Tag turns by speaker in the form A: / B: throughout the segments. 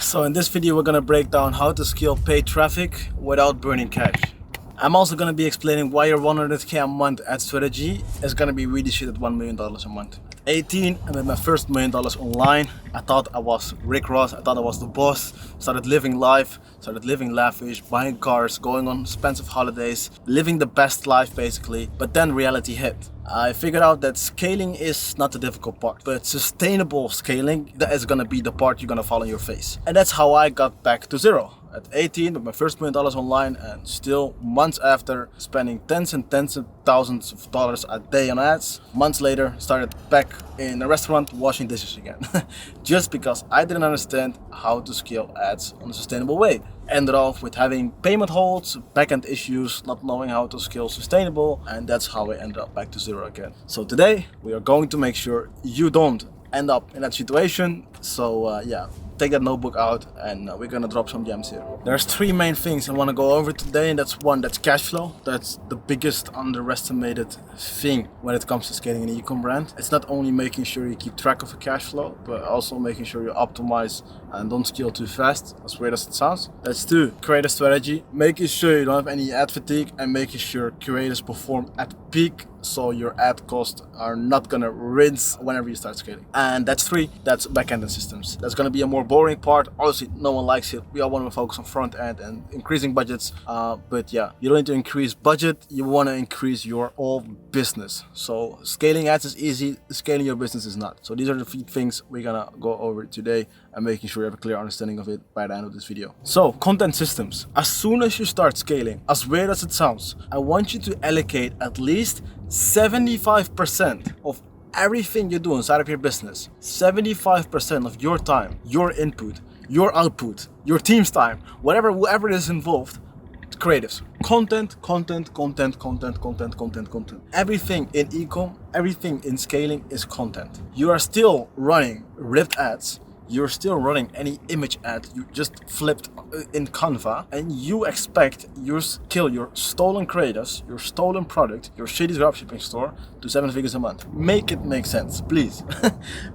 A: So in this video we're gonna break down how to scale paid traffic without burning cash. I'm also gonna be explaining why your 100k a month ad strategy is gonna be really shit at $1 million a month. At 18, I made my first $1 million online. I thought I was Rick Ross, I thought I was the boss. Started living life, started living lavish, buying cars, going on expensive holidays, living the best life basically. But then reality hit. I figured out that scaling is not the difficult part, but sustainable scaling, that is gonna be the part you're gonna fall on your face. And that's how I got back to zero. At 18, with my first $1 million online, and still months after spending tens and tens of thousands of dollars a day on ads, months later started back in a restaurant washing dishes again. Just because I didn't understand how to scale ads on a sustainable way. Ended off with having payment holds, backend issues, not knowing how to scale sustainable, and that's how I ended up back to zero again. So today we are going to make sure you don't end up in that situation. So yeah, take that notebook out and we're gonna drop some gems here. There's three main things I want to go over today, and that's one, that's cash flow. That's the biggest underestimated thing when it comes to scaling an e-com brand. It's not only making sure you keep track of the cash flow, but also making sure you optimize and don't scale too fast, as weird as it sounds. That's two, create a strategy, making sure you don't have any ad fatigue and making sure creators perform at peak, so your ad costs are not gonna rinse whenever you start scaling. And that's three, that's backend and systems. That's gonna be a more boring part. Obviously, no one likes it. We all want to focus on front end and increasing budgets. But yeah, you don't need to increase budget. You want to increase your whole business. So scaling ads is easy. Scaling your business is not. So these are the three things we're gonna go over today and making sure you have a clear understanding of it by the end of this video. So content systems. As soon as you start scaling, as weird as it sounds, I want you to allocate at least 75% of everything you do inside of your business, 75% of your time, your input, your output, your team's time, whoever is involved, creatives. Content. Everything in e-com, everything in scaling is content. You are still running ripped ads. You're still running any image ad you just flipped in Canva, and you expect your stolen creatives, your stolen product, your shitty dropshipping store to 7 figures a month. Make it make sense, please.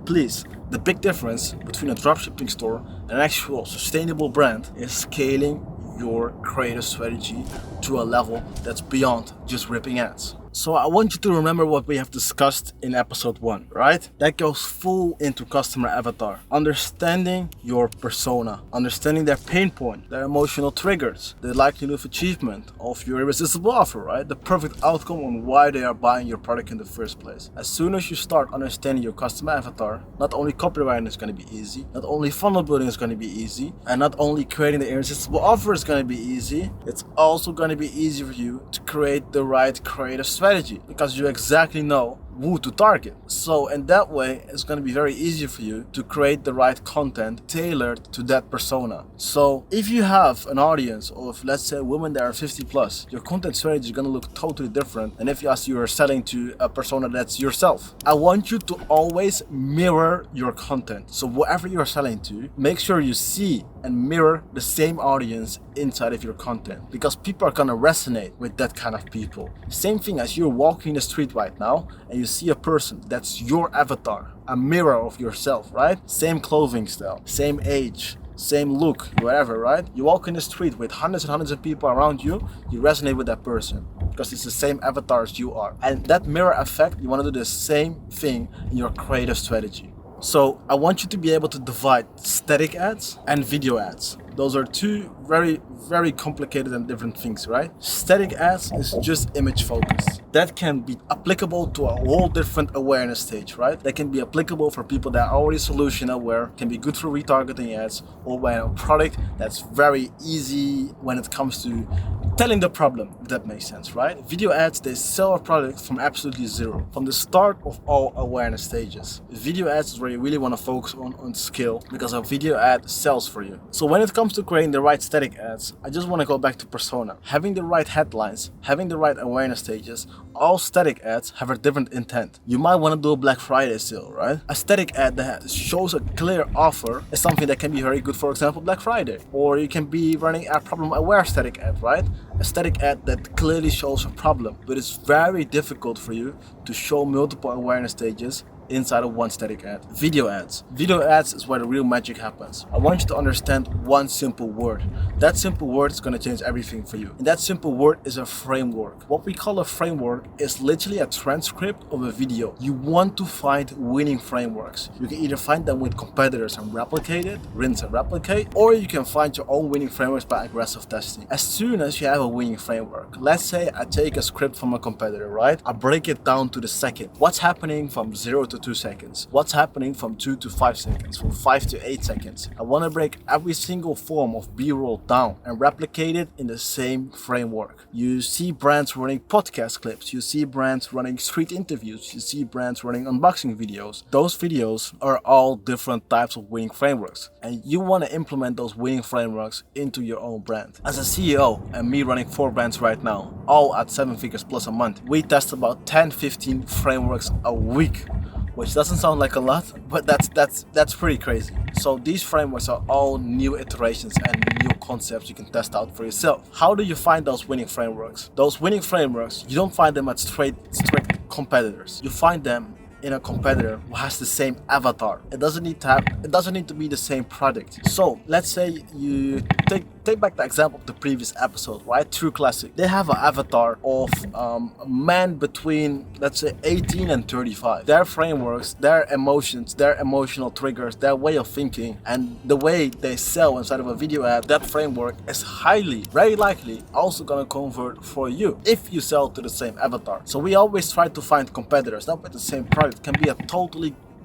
A: Please. The big difference between a dropshipping store and an actual sustainable brand is scaling your creative strategy to a level that's beyond just ripping ads. So I want you to remember what we have discussed in episode 1, right? That goes full into customer avatar. Understanding your persona, understanding their pain point, their emotional triggers, the likelihood of achievement of your irresistible offer, right? The perfect outcome on why they are buying your product in the first place. As soon as you start understanding your customer avatar, not only copywriting is going to be easy, not only funnel building is going to be easy, and not only creating the irresistible offer is going to be easy, it's also going to be easy for you to create the right creative strategy, because you exactly know who to target. So in that way, it's going to be very easy for you to create the right content tailored to that persona. So if you have an audience of, let's say, women that are 50 plus, your content strategy is going to look totally different than if you are selling to a persona that's yourself. I want you to always mirror your content. So whatever you're selling to, make sure you see and mirror the same audience inside of your content, because people are going to resonate with that kind of people. Same thing as you're walking the street right now and you see a person that's your avatar, a mirror of yourself, right? Same clothing style, same age, same look, whatever, right? You walk in the street with hundreds and hundreds of people around you, you resonate with that person because it's the same avatar as you are. And that mirror effect, you want to do the same thing in your creative strategy. So I want you to be able to divide static ads and video ads. Those are two very complicated and different things, right? Static ads is just image focused. That can be applicable to a whole different awareness stage, right? That can be applicable for people that are already solution aware, can be good for retargeting ads, or when a product that's very easy when it comes to telling the problem, if that makes sense, right? Video ads, they sell a product from absolutely zero, from the start of all awareness stages. Video ads is where you really want to focus on skill, because a video ad sells for you. So when it comes to creating the right static ads, I just want to go back to persona. Having the right headlines, having the right awareness stages, all static ads have a different intent. You might want to do a Black Friday sale, right? A static ad that shows a clear offer is something that can be very good, for example, Black Friday. Or you can be running a problem aware static ad, right? A static ad that clearly shows a problem, but it's very difficult for you to show multiple awareness stages inside of one static ad. Video ads. Video ads is where the real magic happens. I want you to understand one simple word. That simple word is going to change everything for you. And that simple word is a framework. What we call a framework is literally a transcript of a video. You want to find winning frameworks. You can either find them with competitors and replicate it, rinse and replicate, or you can find your own winning frameworks by aggressive testing. As soon as you have a winning framework, let's say I take a script from a competitor, right? I break it down to the second. What's happening from 0 to 2 seconds? What's happening from 2 to 5 seconds? From 5 to 8 seconds? I want to break every single form of B-roll down and replicate it in the same framework. You see brands running podcast clips. You see brands running street interviews. You see brands running unboxing videos. Those videos are all different types of winning frameworks. And you want to implement those winning frameworks into your own brand. As a CEO and me running 4 brands right now, all at 7 figures plus a month, we test about 10-15 frameworks a week, which doesn't sound like a lot, but that's pretty crazy. So these frameworks are all new iterations and new concepts you can test out for yourself. How do you find those winning frameworks? Those winning frameworks, you don't find them at strict competitors. You find them in a competitor who has the same avatar. It doesn't need to be the same product. So let's say you take back the example of the previous episode, right? True Classic. They have an avatar of a man between, let's say, 18 and 35. Their frameworks, their emotions, their emotional triggers, their way of thinking, and the way they sell inside of a video ad, that framework is very likely also gonna convert for you if you sell to the same avatar. So we always try to find competitors, not with the same product. It can be a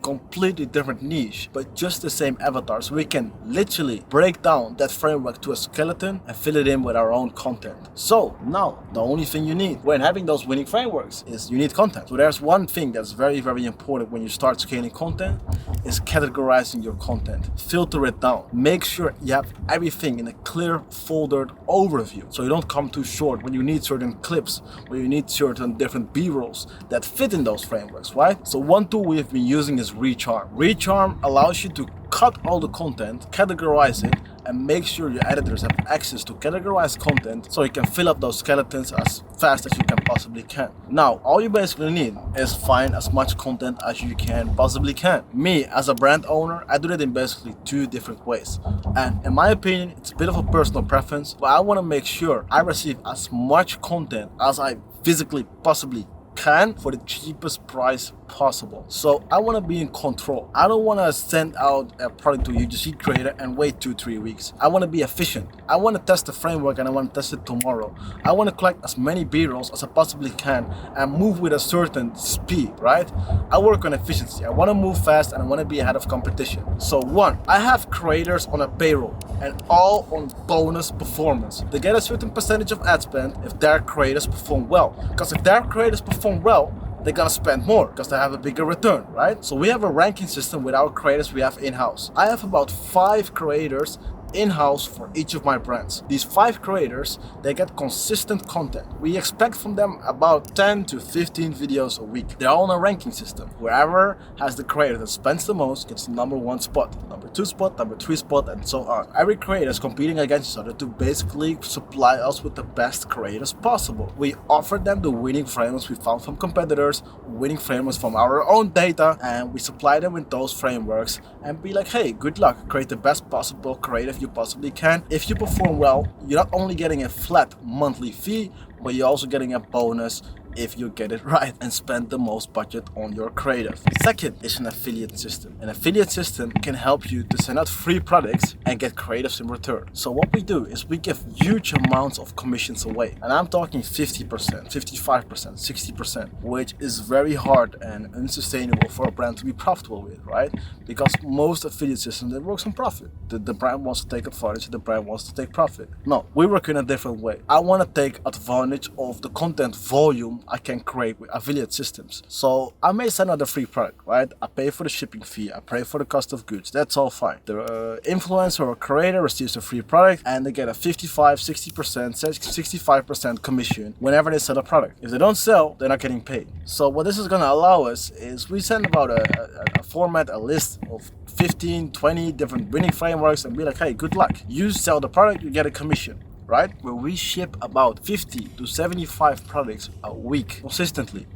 A: completely different niche, but just the same avatar. So we can literally break down that framework to a skeleton and fill it in with our own content. So now the only thing you need when having those winning frameworks is you need content. So there's one thing that's very, very important when you start scaling content is categorizing your content. Filter it down. Make sure you have everything in a clear foldered overview, so you don't come too short when you need certain clips, when you need certain different B-rolls that fit in those frameworks, right? So one tool we've been using is Recharm. Recharm allows you to cut all the content, categorize it, and make sure your editors have access to categorized content so you can fill up those skeletons as fast as you can possibly can. Now, all you basically need is find as much content as you possibly can. Me, as a brand owner, I do it in basically 2 different ways. And in my opinion, it's a bit of a personal preference, but I want to make sure I receive as much content as I physically possibly can for the cheapest price possible. So I want to be in control. I don't want to send out a product to a UGC creator and wait 2-3 weeks. I want to be efficient. I want to test the framework and I want to test it tomorrow. I want to collect as many B-rolls as I possibly can and move with a certain speed, right? I work on efficiency. I want to move fast and I want to be ahead of competition. So 1, I have creators on a payroll and all on bonus performance. They get a certain percentage of ad spend if their creators perform well. Because if their creators perform well, they're gonna spend more because they have a bigger return, right? So we have a ranking system with our creators we have in-house. I have about 5 creators in-house for each of my brands. These 5 creators, they get consistent content. We expect from them about 10 to 15 videos a week. They're all on a ranking system. Whoever has the creator that spends the most gets the number 1 spot, number 2 spot, number 3 spot, and so on. Every creator is competing against each other to basically supply us with the best creators possible. We offer them the winning frameworks we found from competitors, winning frameworks from our own data, and we supply them with those frameworks and be like, hey, good luck, create the best possible creative you possibly can. If you perform well, you're not only getting a flat monthly fee, but you're also getting a bonus if you get it right and spend the most budget on your creative. Second is an affiliate system. An affiliate system can help you to send out free products and get creatives in return. So what we do is we give huge amounts of commissions away. And I'm talking 50%, 55%, 60%, which is very hard and unsustainable for a brand to be profitable with, right? Because most affiliate systems, they work on profit. The brand wants to take advantage, the brand wants to take profit. No, we work in a different way. I want to take advantage of the content volume I can create with affiliate systems. So I may send out a free product, right? I pay for the shipping fee, I pay for the cost of goods, that's all fine. The influencer or creator receives a free product and they get a 55, 60%, 65% commission whenever they sell a product. If they don't sell, they're not getting paid. So what this is going to allow us is we send about a format, a list of 15, 20 different winning frameworks and be like, hey, good luck. You sell the product, you get a commission. right? Where we ship about 50 to 75 products a week consistently.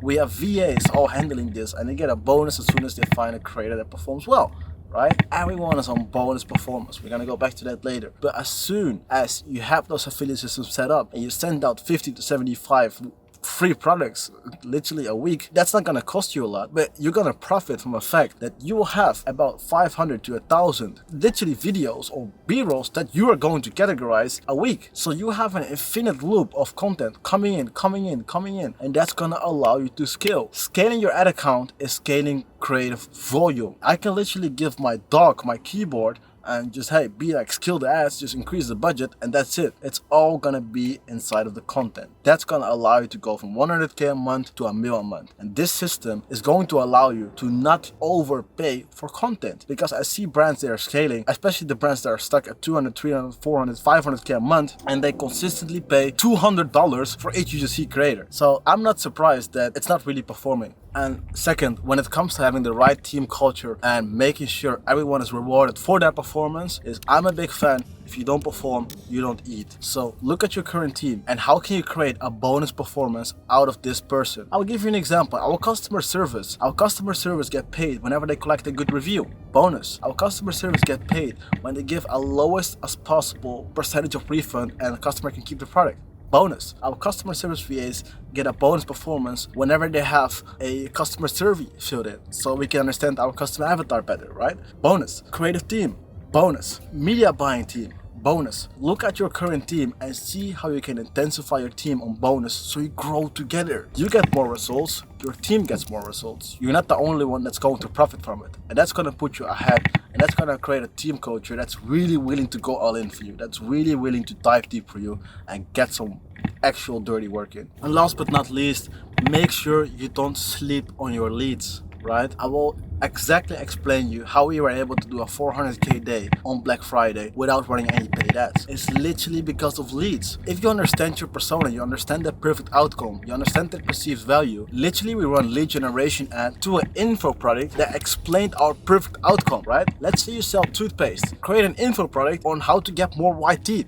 A: We have VAs all handling this, and they get a bonus as soon as they find a creator that performs well. Right? Everyone is on bonus performance. We're gonna go back to that later. But as soon as you have those affiliate systems set up and you send out 50 to 75 free products literally a week, that's not gonna cost you a lot, but you're gonna profit from the fact that you will have about 500 to 1,000 literally videos or b-rolls that you are going to categorize a week. So you have an infinite loop of content coming in, and that's gonna allow you to scale. Scaling your ad account is scaling creative volume. I can literally give my dog my keyboard and just, hey, be like, skill the ads, just increase the budget, and that's it. It's all gonna be inside of the content. That's gonna allow you to go from 100K a month to $1 million a month. And this system is going to allow you to not overpay for content, because I see brands that are scaling, especially the brands that are stuck at 200, 300, 400, 500K a month, and they consistently pay $200 for each UGC creator. So I'm not surprised that it's not really performing. And second, when it comes to having the right team culture and making sure everyone is rewarded for their performance, is I'm a big fan. If you don't perform, you don't eat. So look at your current team and how can you create a bonus performance out of this person. I'll give you an example. Our customer service get paid whenever they collect a good review. Bonus. Our customer service get paid when they give a lowest as possible percentage of refund and the customer can keep the product. Bonus. Our customer service VAs get a bonus performance whenever they have a customer survey filled in, so we can understand our customer avatar better, right? Bonus. Creative team. Bonus. Media buying team. Bonus. Look at your current team and see how you can intensify your team on bonus so you grow together. You get more results, your team gets more results. You're not the only one that's going to profit from it. And that's going to put you ahead, and that's going to create a team culture that's really willing to go all in for you, that's really willing to dive deep for you and get some actual dirty work in. And last but not least, make sure you don't sleep on your leads. Right? I will exactly explain you how we were able to do a 400K day on Black Friday without running any paid ads. It's literally because of leads. If you understand your persona, you understand the perfect outcome, you understand the perceived value, literally we run lead generation ad to an info product that explained our perfect outcome, right? Let's say you sell toothpaste. Create an info product on how to get more white teeth.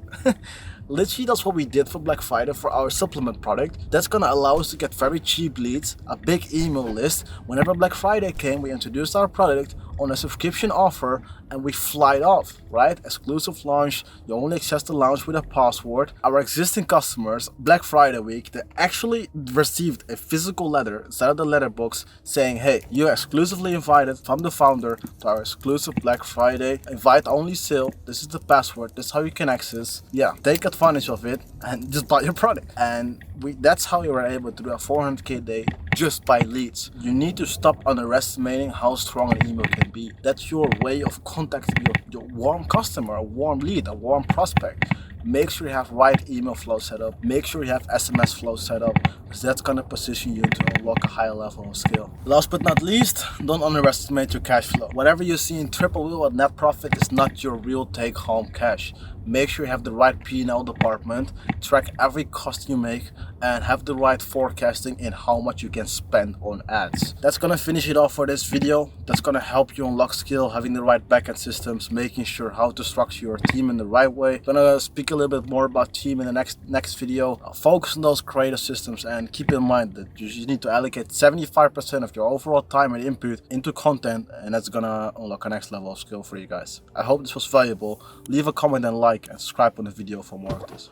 A: Literally, that's what we did for Black Friday for our supplement product. That's gonna allow us to get very cheap leads, a big email list. Whenever Black Friday came, we introduced our product on a subscription offer and we fly it off, right? Exclusive launch, you only access the launch with a password. Our existing customers, Black Friday week, they actually received a physical letter instead of the letterbox saying, hey, you're exclusively invited from the founder to our exclusive Black Friday invite only sale. This is the password, this is how you can access. Yeah, take advantage of it and just buy your product. And that's how we were able to do a 400K day just by leads. You need to stop underestimating how strong an email can be. That's your way of contacting your warm customer, a warm lead, a warm prospect. Make sure you have right email flow set up. Make sure you have SMS flow set up, because that's gonna position you to unlock a higher level of skill. Last but not least, don't underestimate your cash flow. Whatever you see in Triple Wheel at net profit is not your real take-home cash. Make sure you have the right P&L department, track every cost you make, and have the right forecasting in how much you can spend on ads. That's gonna finish it off for this video. That's gonna help you unlock skill, having the right backend systems, making sure how to structure your team in the right way. Gonna speak a little bit more about team in the next video. Focus on those creative systems and keep in mind that you need to allocate 75% of your overall time and input into content, and that's gonna unlock a next level of skill for you guys. I hope this was valuable. Leave a comment and like and subscribe on the video for more of this.